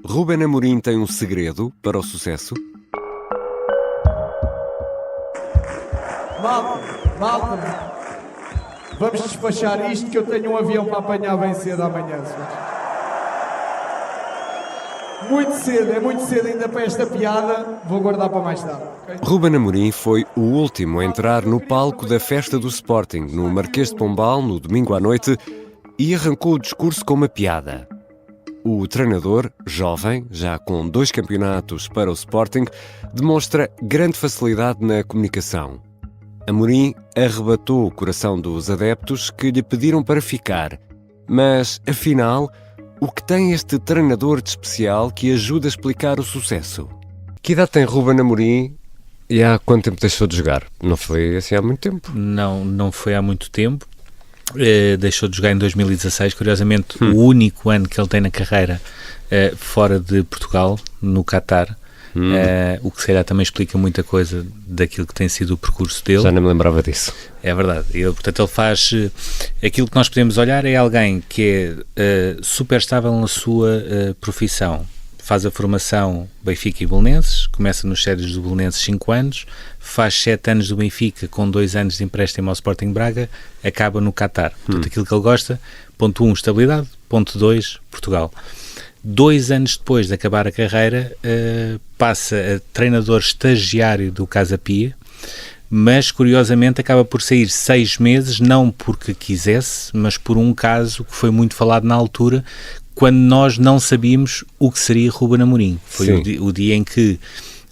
Ruben Amorim tem um segredo para o sucesso? Malta, vamos despachar isto que eu tenho um avião para apanhar bem cedo amanhã, senhores. É muito cedo ainda para esta piada, vou guardar para mais tarde. Okay? Ruben Amorim foi o último a entrar no palco da festa do Sporting, no Marquês de Pombal, no domingo à noite, e arrancou o discurso com uma piada. O treinador, jovem, já com 2 campeonatos para o Sporting, demonstra grande facilidade na comunicação. Amorim arrebatou o coração dos adeptos que lhe pediram para ficar. Mas, afinal, o que tem este treinador de especial que ajuda a explicar o sucesso? Que idade tem Ruben Amorim e há quanto tempo deixou de jogar? Não foi assim há muito tempo? Não foi há muito tempo. Deixou de jogar em 2016, curiosamente o único ano que ele tem na carreira fora de Portugal, no Qatar. O que se calhar também explica muita coisa daquilo que tem sido o percurso dele. Já não me lembrava disso. É verdade. Portanto, ele faz aquilo que nós podemos olhar é alguém que é super estável na sua profissão. Faz a formação Benfica e Belenenses, começa nos séries do Belenenses 5 anos, faz 7 anos do Benfica com 2 anos de empréstimo ao Sporting Braga, acaba no Qatar. Portanto, aquilo que ele gosta, ponto 1, estabilidade, ponto 2, Portugal. 2 anos depois de acabar a carreira, passa a treinador estagiário do Casa Pia, mas curiosamente acaba por sair 6 meses, não porque quisesse, mas por um caso que foi muito falado na altura, quando nós não sabíamos o que seria Ruben Amorim. Foi o dia em que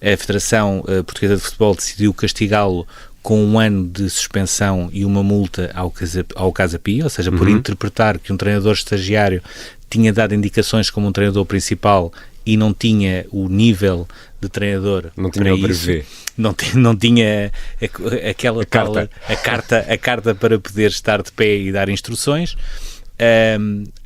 a Federação Portuguesa de Futebol decidiu castigá-lo com 1 ano de suspensão e uma multa ao Casa Pia, ou seja, por interpretar que um treinador estagiário tinha dado indicações como um treinador principal e não tinha o nível de treinador não tinha para isso. Não tinha aquela a carta para poder estar de pé e dar instruções.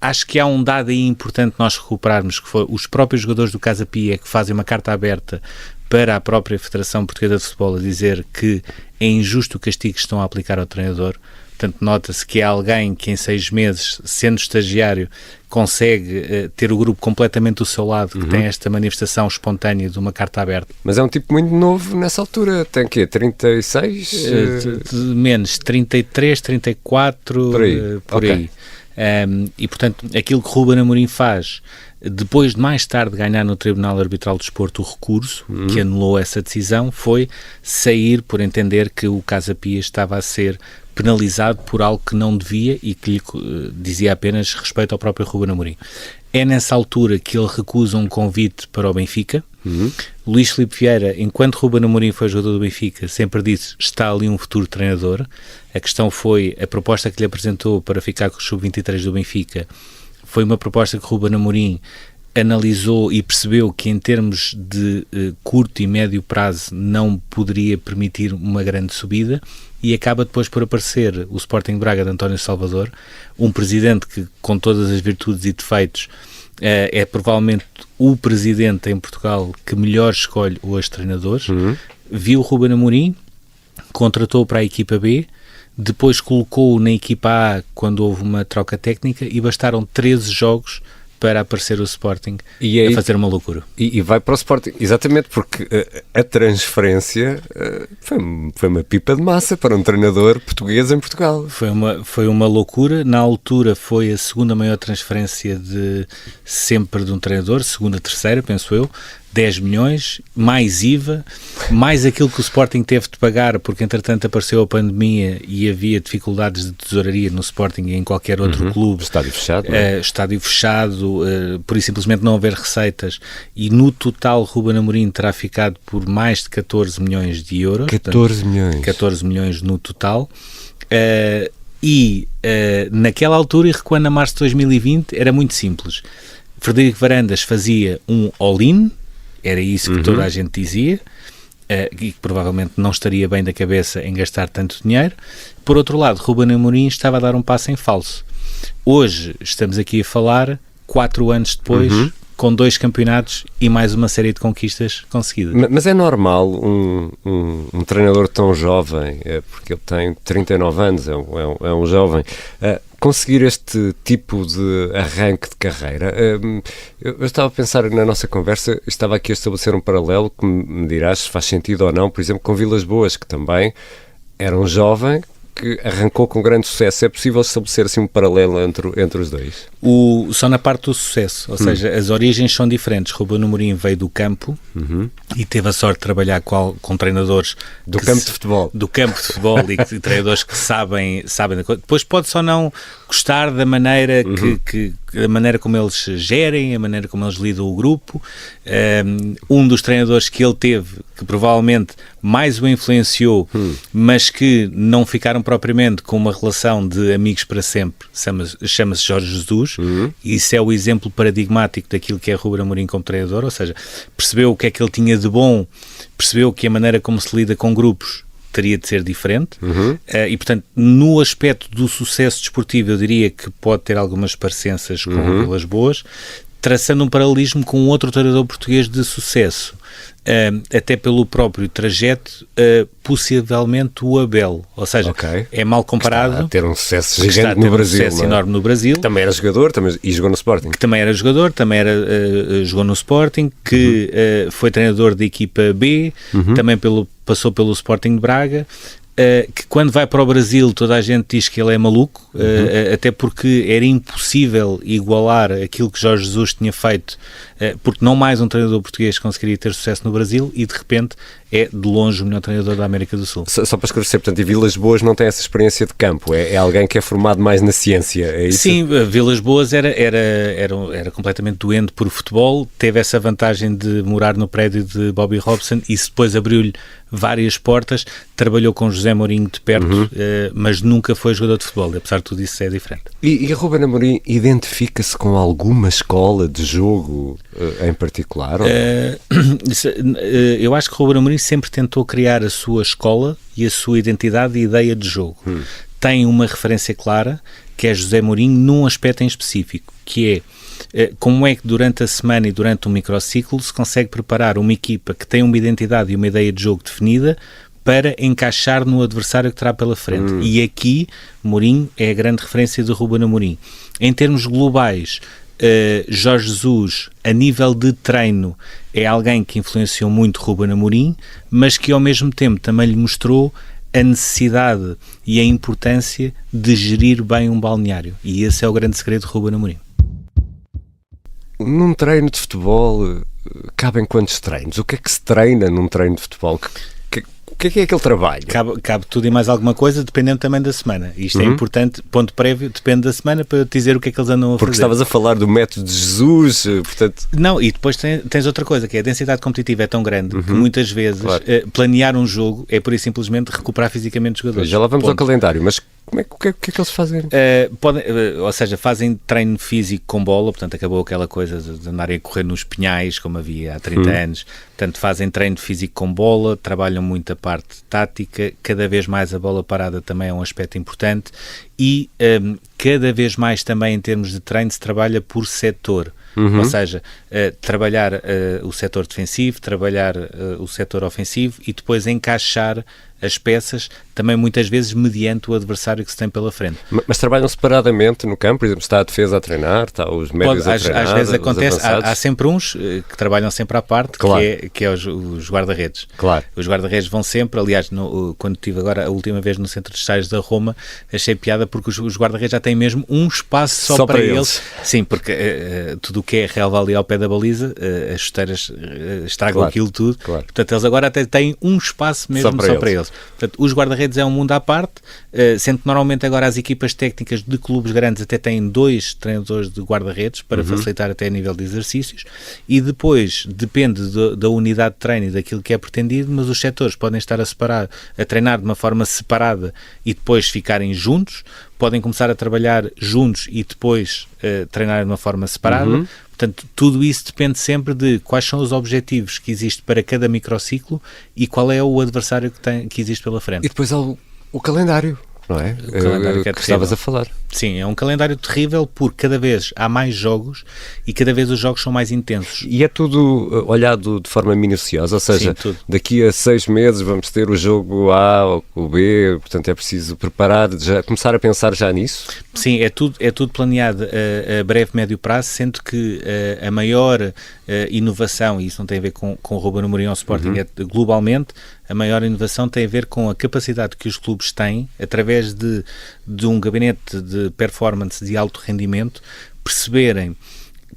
Acho que há um dado aí importante nós recuperarmos, que foi os próprios jogadores do Casa Pia que fazem uma carta aberta para a própria Federação Portuguesa de Futebol a dizer que é injusto o castigo que estão a aplicar ao treinador. Portanto, nota-se que é alguém que em 6 meses, sendo estagiário, consegue ter o grupo completamente do seu lado, que tem esta manifestação espontânea de uma carta aberta. Mas é um tipo muito novo nessa altura, tem quê? 36? Menos, 33, 34, por aí. E portanto, aquilo que Ruben Amorim faz, depois de mais tarde ganhar no Tribunal Arbitral do Desporto o recurso que anulou essa decisão, foi sair por entender que o Casa Pia estava a ser penalizado por algo que não devia e que lhe dizia apenas respeito ao próprio Ruben Amorim. É nessa altura que ele recusa um convite para o Benfica. Luís Filipe Vieira, enquanto Ruben Amorim foi jogador do Benfica, sempre disse está ali um futuro treinador. A questão foi a proposta que lhe apresentou para ficar com o sub-23 do Benfica. Foi uma proposta que Ruben Amorim analisou e percebeu que em termos de curto e médio prazo não poderia permitir uma grande subida e acaba depois por aparecer o Sporting Braga de António Salvador, um presidente que, com todas as virtudes e defeitos, é provavelmente o presidente em Portugal que melhor escolhe os treinadores. Viu o Ruben Amorim, contratou para a equipa B, depois colocou-o na equipa A quando houve uma troca técnica e bastaram 13 jogos para aparecer o Sporting a fazer uma loucura. E vai para o Sporting, exatamente, porque a transferência foi uma pipa de massa para um treinador português em Portugal. Foi uma loucura. Na altura foi a segunda maior transferência de sempre de um treinador, segunda, terceira, penso eu. 10 milhões, mais IVA, mais aquilo que o Sporting teve de pagar, porque entretanto apareceu a pandemia e havia dificuldades de tesouraria no Sporting e em qualquer outro clube. Estádio fechado, estádio fechado, por e simplesmente não haver receitas, e no total Ruben Amorim terá ficado por mais de 14 milhões de euros. 14 milhões. 14 milhões no total. Naquela altura, e recuando a março de 2020, era muito simples. Frederico Varandas fazia um all-in, era isso que toda a gente dizia, e que provavelmente não estaria bem da cabeça em gastar tanto dinheiro. Por outro lado, Ruben Amorim estava a dar um passo em falso. Hoje estamos aqui a falar, 4 anos depois, com 2 campeonatos e mais uma série de conquistas conseguidas. Mas é normal um treinador tão jovem, porque ele tem 39 anos, é um jovem, conseguir este tipo de arranque de carreira. Eu estava a pensar na nossa conversa, estava aqui a estabelecer um paralelo que me dirás se faz sentido ou não, por exemplo, com Vilas Boas, que também era um jovem que arrancou com grande sucesso. É possível estabelecer assim um paralelo entre os dois? Só na parte do sucesso, ou seja, as origens são diferentes. Ruben Amorim veio do campo e teve a sorte de trabalhar com treinadores do campo de futebol. Do campo de futebol e treinadores que sabem da coisa. Depois pode só não gostar da maneira a maneira como eles gerem, a maneira como eles lidam o grupo. Um dos treinadores que ele teve, que provavelmente mais o influenciou, mas que não ficaram propriamente com uma relação de amigos para sempre, chama-se Jorge Jesus. E isso é o exemplo paradigmático daquilo que é Ruben Amorim como treinador, ou seja, percebeu o que é que ele tinha de bom, percebeu que a maneira como se lida com grupos teria de ser diferente, e portanto no aspecto do sucesso desportivo eu diria que pode ter algumas parecenças com Vilas Boas, traçando um paralelismo com outro treinador português de sucesso, até pelo próprio trajeto, possivelmente o Abel, ou seja, é mal comparado. Está a ter um sucesso gigante no Brasil. Um sucesso enorme no Brasil. Que também era jogador e jogou no Sporting. Que também era jogador, jogou no Sporting, que foi treinador da equipa B, também passou pelo Sporting de Braga. Que quando vai para o Brasil toda a gente diz que ele é maluco, até porque era impossível igualar aquilo que Jorge Jesus tinha feito, porque não mais um treinador português conseguiria ter sucesso no Brasil, e de repente é de longe o melhor treinador da América do Sul. Só para esclarecer, portanto, e Vilas Boas não tem essa experiência de campo, é alguém que é formado mais na ciência, é isso? Sim, Vilas Boas era completamente doente por futebol, teve essa vantagem de morar no prédio de Bobby Robson, e isso depois abriu-lhe várias portas, trabalhou com José Mourinho de perto, mas nunca foi jogador de futebol, apesar de tudo isso é diferente. E Ruben Amorim identifica-se com alguma escola de jogo em particular? Eu acho que Ruben Amorim sempre tentou criar a sua escola e a sua identidade e ideia de jogo. Tem uma referência clara, que é José Mourinho, num aspecto em específico, que é como é que durante a semana e durante um microciclo se consegue preparar uma equipa que tem uma identidade e uma ideia de jogo definida para encaixar no adversário que terá pela frente. E aqui, Mourinho é a grande referência de Ruben Amorim. Em termos globais, Jorge Jesus, a nível de treino, é alguém que influenciou muito Ruben Amorim, mas que ao mesmo tempo também lhe mostrou a necessidade e a importância de gerir bem um balneário. E esse é o grande segredo de Ruben Amorim. Num treino de futebol, cabem quantos treinos? O que é que se treina num treino de futebol? O que é aquele trabalho? Cabe tudo e mais alguma coisa, dependendo também da semana. Isto é importante, ponto prévio, depende da semana, para eu te dizer o que é que eles andam a fazer. Porque estavas a falar do método de Jesus, portanto... Não, e depois tens outra coisa, que é a densidade competitiva é tão grande que muitas vezes planear um jogo é por e simplesmente recuperar fisicamente os jogadores. Já lá vamos ao calendário, mas o que é que eles fazem? Ou seja, fazem treino físico com bola, portanto acabou aquela coisa de andarem a correr nos pinhais, como havia há 30 anos. Portanto, fazem treino físico com bola, trabalham muito a parte tática, cada vez mais a bola parada também é um aspecto importante, e cada vez mais também em termos de treino se trabalha por setor. Ou seja, trabalhar o setor defensivo, trabalhar o setor ofensivo e depois encaixar as peças, também muitas vezes mediante o adversário que se tem pela frente. Mas trabalham separadamente no campo? Por exemplo, está a defesa a treinar, está os médios a treinar? Às vezes acontece, há sempre uns que trabalham sempre à parte, claro, que é os guarda-redes. Claro. Os guarda-redes vão sempre, aliás, quando estive agora a última vez no Centro de Estágios da Roma, achei piada porque os guarda-redes já têm mesmo um espaço só para eles. Sim, porque tudo o que é relva ali ao pé da baliza, as chuteiras estragam aquilo tudo. Claro. Portanto, eles agora até têm um espaço mesmo só para eles. Portanto, os guarda-redes é um mundo à parte, sendo que normalmente agora as equipas técnicas de clubes grandes até têm 2 treinadores de guarda-redes para facilitar até a nível de exercícios, e depois depende da unidade de treino e daquilo que é pretendido, mas os setores podem estar a treinar de uma forma separada e depois ficarem juntos, podem começar a trabalhar juntos e depois treinar de uma forma separada. Portanto, tudo isso depende sempre de quais são os objetivos que existem para cada microciclo e qual é o adversário que existe pela frente. E depois há o calendário. não é? O calendário que estavas a falar. Sim, é um calendário terrível porque cada vez há mais jogos e cada vez os jogos são mais intensos. E é tudo olhado de forma minuciosa, ou seja, Sim, daqui a 6 meses vamos ter o jogo A ou o B, portanto é preciso preparar, já, começar a pensar já nisso? Sim, é tudo planeado a breve, médio prazo, sendo que a maior inovação, e isso não tem a ver com o Ruben Amorim ao Sporting, é globalmente, a maior inovação tem a ver com a capacidade que os clubes têm, através de um gabinete de performance de alto rendimento, perceberem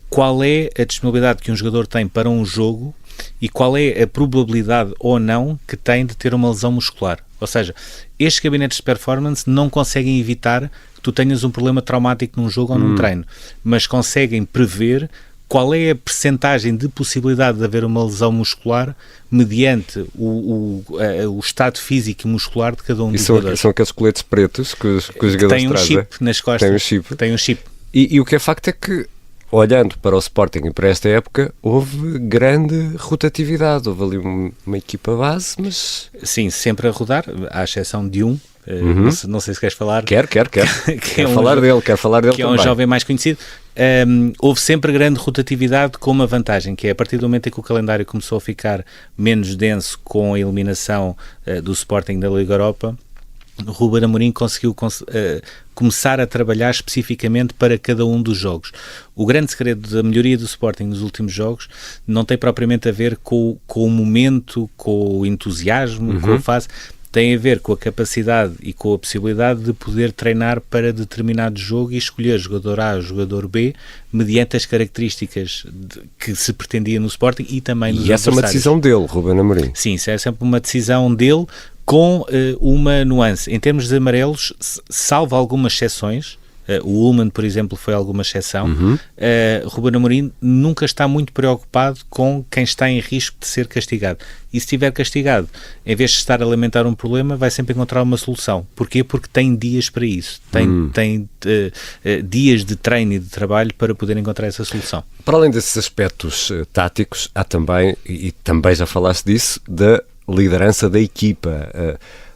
qual é a disponibilidade que um jogador tem para um jogo e qual é a probabilidade ou não que tem de ter uma lesão muscular. Ou seja, estes gabinetes de performance não conseguem evitar que tu tenhas um problema traumático num jogo ou num treino, mas conseguem prever qual é a percentagem de possibilidade de haver uma lesão muscular mediante o estado físico e muscular de cada um dos jogadores. São aqueles coletes pretos que os jogadores trazem. Tem um chip nas costas. Tem um chip. E o que é facto é que, olhando para o Sporting e para esta época, houve grande rotatividade. Houve ali uma equipa base, mas... Sim, sempre a rodar, à exceção de um. Não sei se queres falar. Quero Quero falar dele que também. É um jovem mais conhecido. Houve sempre grande rotatividade com uma vantagem, que é a partir do momento em que o calendário começou a ficar menos denso com a eliminação do Sporting da Liga Europa, Ruben Amorim conseguiu começar a trabalhar especificamente para cada um dos jogos. O grande segredo da melhoria do Sporting nos últimos jogos não tem propriamente a ver com o momento, com o entusiasmo, com a fase... Tem a ver com a capacidade e com a possibilidade de poder treinar para determinado jogo e escolher jogador A ou jogador B mediante as características que se pretendia no Sporting e também nos adversários. E essa é uma decisão dele, Ruben Amorim. Sim, isso é sempre uma decisão dele com uma nuance. Em termos de amarelos, salvo algumas exceções, o Ullmann, por exemplo, foi alguma exceção, Ruben Amorim nunca está muito preocupado com quem está em risco de ser castigado. E se estiver castigado, em vez de estar a lamentar um problema, vai sempre encontrar uma solução. Porquê? Porque tem dias para isso. Tem dias de treino e de trabalho para poder encontrar essa solução. Para além desses aspectos táticos, há também, e também já falaste disso, da liderança da equipa.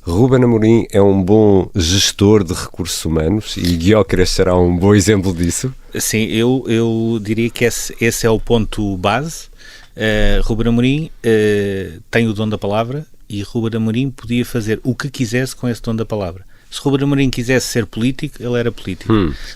Ruben Amorim é um bom gestor de recursos humanos e Gyökeres será um bom exemplo disso? Sim, eu diria que esse é o ponto base. Ruben Amorim tem o dom da palavra e Ruben Amorim podia fazer o que quisesse com esse dom da palavra. Se Ruben Amorim quisesse ser político, ele era político.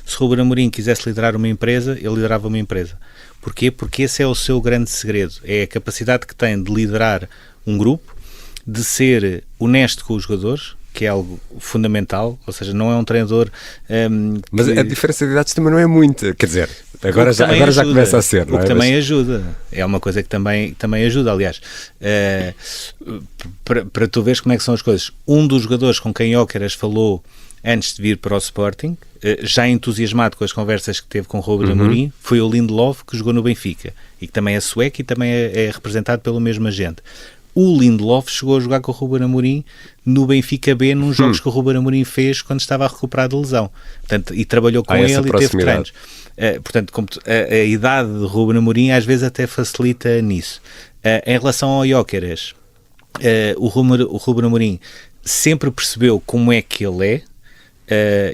Se Ruben Amorim quisesse liderar uma empresa, ele liderava uma empresa. Porquê? Porque esse é o seu grande segredo. É a capacidade que tem de liderar um grupo, de ser honesto com os jogadores, que é algo fundamental, ou seja, não é um treinador... Mas a diferença de idades também não é muita, quer dizer, agora já começa a ser, não é? O que também ajuda, é uma coisa que também ajuda, aliás. Para tu veres como é que são as coisas, um dos jogadores com quem Gyökeres falou antes de vir para o Sporting, já entusiasmado com as conversas que teve com o Ruben Amorim, foi o Lindelof, que jogou no Benfica, e que também é sueco e também é representado pelo mesmo agente. O Lindelof chegou a jogar com o Ruben Amorim no Benfica B, nos jogos que o Ruben Amorim fez quando estava a recuperar de lesão. Portanto, e trabalhou com ele e teve treinos. Portanto, a idade de Ruben Amorim às vezes até facilita nisso. Em relação ao Gyökeres, o Ruben Amorim sempre percebeu como é que ele é,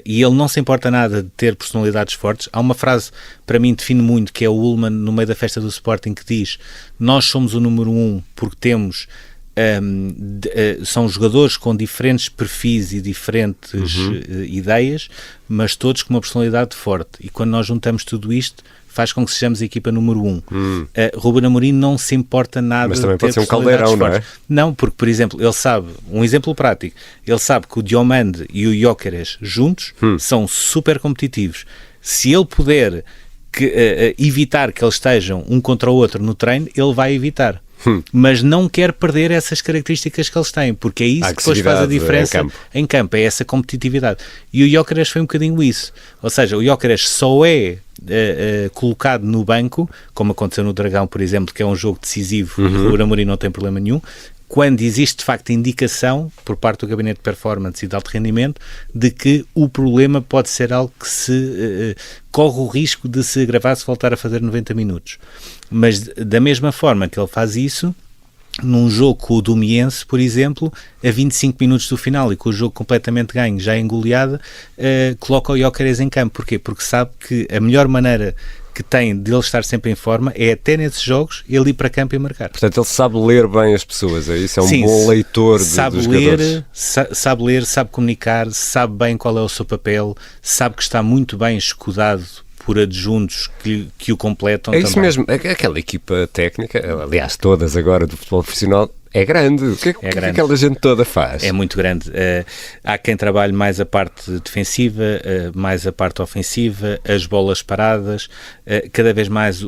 e ele não se importa nada de ter personalidades fortes. Há uma frase, para mim, define muito, que é o Ullmann, no meio da festa do Sporting, que diz: nós somos o número 1 porque temos são jogadores com diferentes perfis e diferentes ideias, mas todos com uma personalidade forte, e quando nós juntamos tudo isto faz com que sejamos a equipa número 1. Ruben Amorim não se importa nada. Mas também de ter pode ser um caldeirão, não é? Não, porque, por exemplo, ele sabe, um exemplo prático, ele sabe que o Diomande e o Gyökeres juntos são super competitivos. Se ele puder evitar que eles estejam um contra o outro no treino, ele vai evitar. Mas não quer perder essas características que eles têm, porque é isso que depois faz a diferença em campo, é essa competitividade. E o Gyökeres foi um bocadinho isso. Ou seja, o Gyökeres só é colocado no banco, como aconteceu no Dragão, por exemplo, que é um jogo decisivo, o Ruben Amorim não tem problema nenhum, quando existe de facto indicação por parte do gabinete de performance e de alto rendimento de que o problema pode ser algo que se corre o risco de se agravar se voltar a fazer 90 minutos. Mas da mesma forma que ele faz isso, num jogo com o Domiense, por exemplo, a 25 minutos do final e com o jogo completamente ganho, já em goleada, coloca o Gyökeres em campo. Porquê? Porque sabe que a melhor maneira que tem de ele estar sempre em forma é até nesses jogos ele ir para campo e marcar. Portanto, ele sabe ler bem as pessoas, é isso? É um Sim, bom leitor dos jogadores. Sabe ler, sabe comunicar, sabe bem qual é o seu papel, sabe que está muito bem escudado por adjuntos que o completam. É isso também. mesmo, aquela equipa técnica, aliás, todas agora do futebol profissional, é grande. O que é que aquela gente toda faz? É muito grande. Há quem trabalhe mais a parte defensiva, mais a parte ofensiva, as bolas paradas, cada vez mais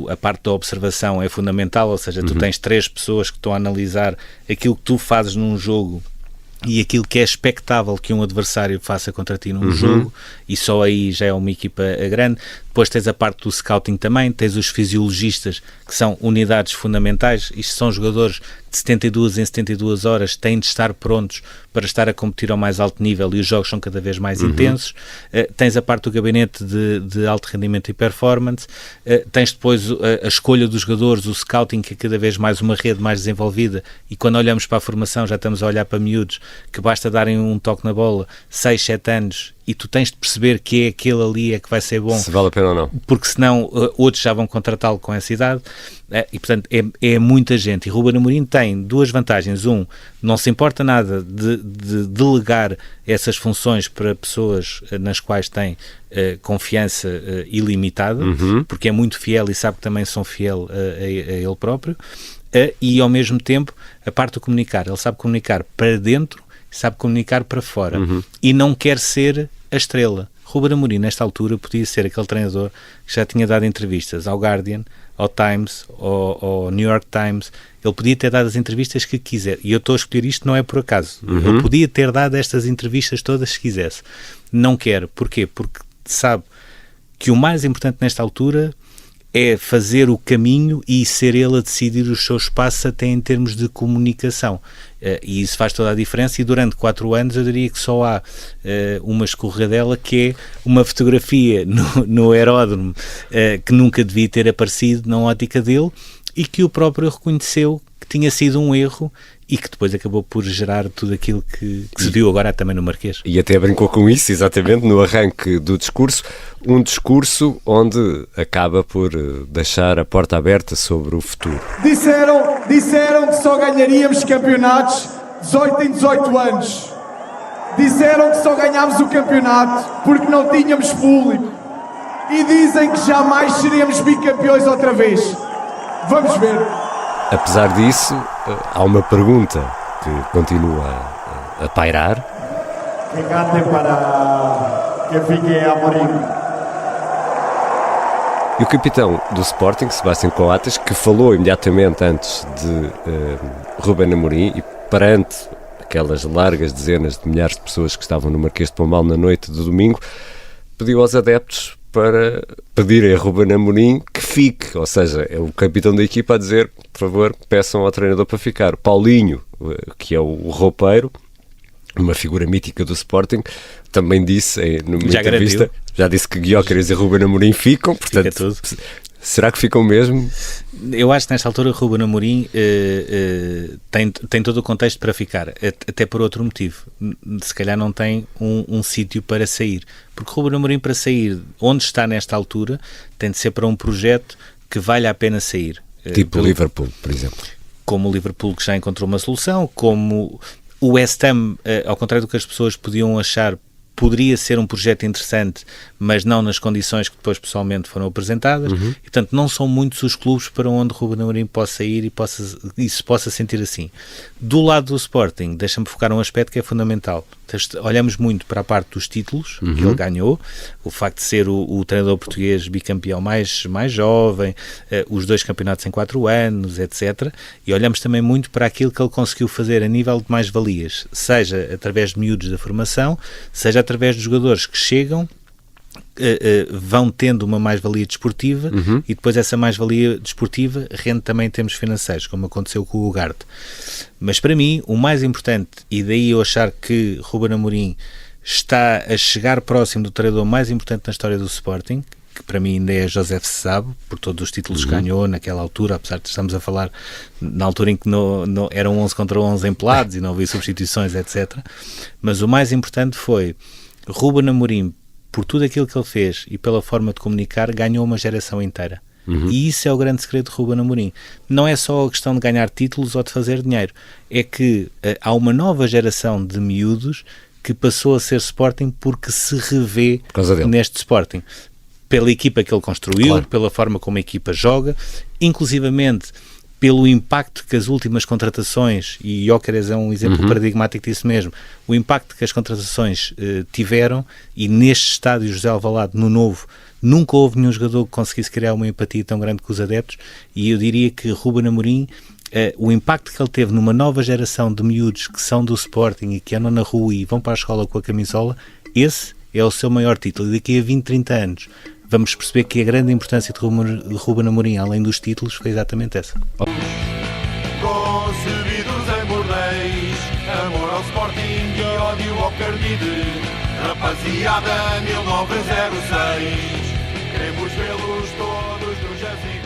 a parte da observação é fundamental, ou seja, tu tens 3 pessoas que estão a analisar aquilo que tu fazes num jogo e aquilo que é expectável que um adversário faça contra ti num jogo, e só aí já é uma equipa grande. Depois tens a parte do scouting também, tens os fisiologistas, que são unidades fundamentais. Isto são jogadores de 72 em 72 horas, têm de estar prontos para estar a competir ao mais alto nível, e os jogos são cada vez mais intensos. Tens a parte do gabinete de alto rendimento e performance. Tens depois a escolha dos jogadores, o scouting, que é cada vez mais uma rede mais desenvolvida, e quando olhamos para a formação já estamos a olhar para miúdos que basta darem um toque na bola, 6, 7 anos, e tu tens de perceber que é aquele ali é que vai ser bom. Se vale a pena ou não. Porque senão outros já vão contratá-lo com essa idade. E portanto é muita gente. E Ruben Amorim tem 2 vantagens. Não se importa nada de delegar essas funções para pessoas nas quais tem confiança ilimitada, porque é muito fiel e sabe que também são fiel a ele próprio. E ao mesmo tempo a parte do comunicar. Ele sabe comunicar para dentro, sabe comunicar para fora, e não quer ser a estrela. Ruben Amorim, nesta altura, podia ser aquele treinador que já tinha dado entrevistas ao Guardian, ao Times, ao New York Times. Ele podia ter dado as entrevistas que quiser, e eu estou a escolher isto não é por acaso. Ele podia ter dado estas entrevistas todas se quisesse. Não quer. Porquê? Porque sabe que o mais importante nesta altura é fazer o caminho e ser ele a decidir os seus passos até em termos de comunicação. E isso faz toda a diferença, e durante 4 anos eu diria que só há uma escorregadela, que é uma fotografia no aeródromo que nunca devia ter aparecido na ótica dele, e que o próprio reconheceu que tinha sido um erro, e que depois acabou por gerar tudo aquilo que se viu agora também no Marquês. E até brincou com isso, exatamente, no arranque do discurso, um discurso onde acaba por deixar a porta aberta sobre o futuro. Disseram que só ganharíamos campeonatos 18 em 18 anos. Disseram que só ganhámos o campeonato porque não tínhamos público. E dizem que jamais seremos bicampeões outra vez. Vamos ver. Apesar disso, há uma pergunta que continua a pairar. Que cante para que fique Amorim. E o capitão do Sporting, Sebastião Coates, que falou imediatamente antes de Ruben Amorim, e perante aquelas largas dezenas de milhares de pessoas que estavam no Marquês de Pombal na noite de domingo, pediu aos adeptos para pedirem a Ruben Amorim que fique, ou seja, é o capitão da equipa a dizer, por favor, peçam ao treinador para ficar. Paulinho, que é o roupeiro, uma figura mítica do Sporting, também disse numa entrevista, já disse que Gyökeres e Ruben Amorim ficam, portanto, fica tudo. Será que ficam mesmo? Eu acho que nesta altura Ruben Amorim tem todo o contexto para ficar, até por outro motivo. Se calhar não tem um sítio para sair, porque Ruben Amorim, para sair onde está nesta altura, tem de ser para um projeto que vale a pena sair. Tipo o Liverpool, por exemplo. Como o Liverpool, que já encontrou uma solução, como o West Ham, ao contrário do que as pessoas podiam achar, poderia ser um projeto interessante, mas não nas condições que depois pessoalmente foram apresentadas. E, portanto, não são muitos os clubes para onde Ruben Amorim possa ir e se possa sentir assim. Do lado do Sporting, deixa-me focar um aspecto que é fundamental. Olhamos muito para a parte dos títulos que ele ganhou, o facto de ser o treinador português bicampeão mais jovem, os 2 campeonatos em 4 anos, etc. E olhamos também muito para aquilo que ele conseguiu fazer a nível de mais-valias, seja através de miúdos da formação, seja através de jogadores que chegam, vão tendo uma mais-valia desportiva, e depois essa mais-valia desportiva rende também em termos financeiros, como aconteceu com o Ugarte. Mas para mim, o mais importante, e daí eu achar que Ruben Amorim está a chegar próximo do treinador mais importante na história do Sporting, que para mim ainda é José Sabo, por todos os títulos que ganhou naquela altura, apesar de estarmos a falar na altura em que eram 11 contra 11 em pelados e não havia substituições, etc. Mas o mais importante foi Ruben Amorim, por tudo aquilo que ele fez e pela forma de comunicar, ganhou uma geração inteira. E isso é o grande segredo de Ruben Amorim. Não é só a questão de ganhar títulos ou de fazer dinheiro, é que há uma nova geração de miúdos que passou a ser Sporting porque se revê neste Sporting. Pela equipa que ele construiu, claro, pela forma como a equipa joga, inclusivamente pelo impacto que as últimas contratações, e Gyökeres é um exemplo paradigmático disso mesmo, o impacto que as contratações tiveram, e neste estádio José Alvalade, no Novo, nunca houve nenhum jogador que conseguisse criar uma empatia tão grande com os adeptos, e eu diria que Ruben Amorim, o impacto que ele teve numa nova geração de miúdos que são do Sporting e que andam na rua e vão para a escola com a camisola, esse é o seu maior título. E daqui a 20, 30 anos vamos perceber que a grande importância de Ruben Amorim, além dos títulos, foi exatamente essa. Concebidos em bordéis, amor ao Sporting e ódio ao Cardide. Rapaziada 1906, queremos vê-los todos no Jazinho.